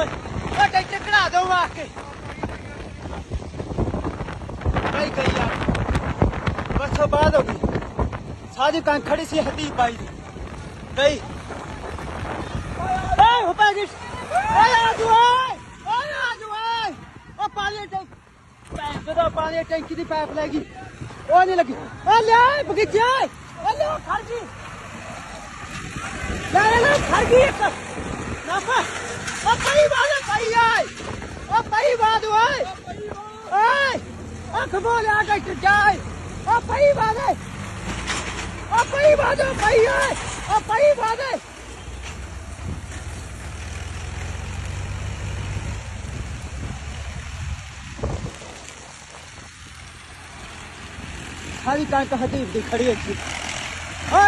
tractor कढ़ा दो आके भाई गई यार बस बाद हो गई सारी कण खड़ी सी हदी पाई गई पानी टैंकी की पाइप लगी वो नहीं लगी बगीचे खड़गी खड़गी ट्रैक्टर जाए पई बात है सारी कणक हदी खड़ी अच्छी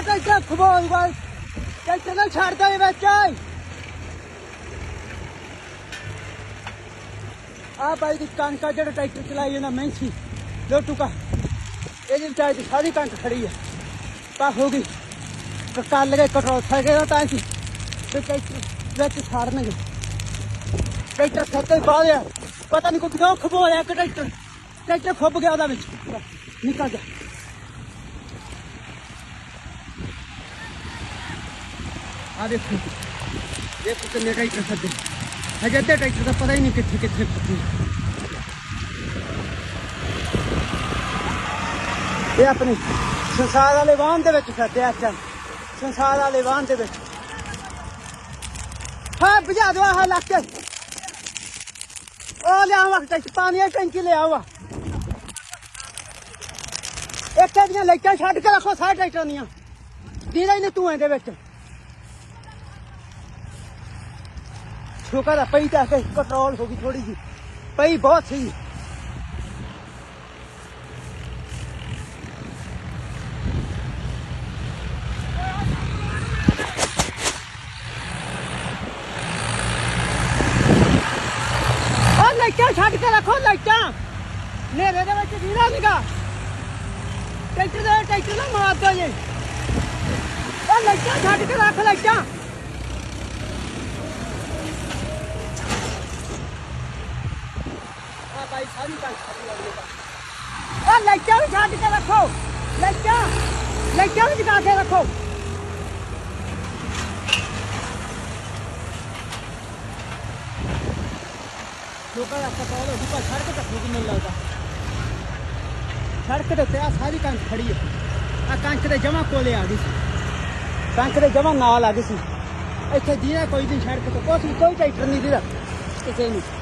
ट्रैक्टर खबोल बस ट्रैक्टर ना छड़ता है बच्चा आ भाई की कणक जो ट्रैक्टर चलाई ना महंगी लोटू का ये बेचारे की सारी कणक खड़ी है पर हो गई कल गए कटौत थे गए ट्रैक्टर छाड़ने ट्रैक्टर सत्ते पा लिया पता नहीं कुछ क्यों खबोया ट्रैक्टर खुब गया निकल गया आ देखो कितने ट्रैक्टर सदे अजे अद्धे ट्रैक्टर का पता ही नहीं कितने कितने फसे ये अपने संसार वाले वाहन दे विच सदे अच्छा संसार वाले वाहन दे विच हाँ बुझा दो हाँ लग के ओ लिया ट्रैक्टर पानी टंकी ले आवा एक लाइटा छड़ के रखो सारे ट्रैक्टर दियां दीदा ही नहीं धुएं दे विच शुक्र है पई तो कंट्रोल होगी थोड़ी जी पई बहुत सी और लाइटा छड़ के रखो लाइटा नेरे दे विच दीदा निगा ट्रैक्टर ना मार दो जी लाइटा छड़ के रख लाइटा लाइटा भी छड़ के रखो लाइटा भी जगा के रखो सड़क तक नहीं लगता सड़क के उत्ते सारी कणक खड़ी है आ कणक के जमा कोले आ गई कणक के जमा नाल आ गई सी इत्थे दीदा कोई नहीं सड़क तो कोई ट्रैक्टर नहीं दीदा किसी नहीं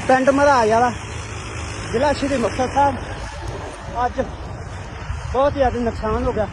पिंड महाराज वाला जिला श्री मुक्तसर साहब अज बहुत ज़्यादा नुकसान हो गया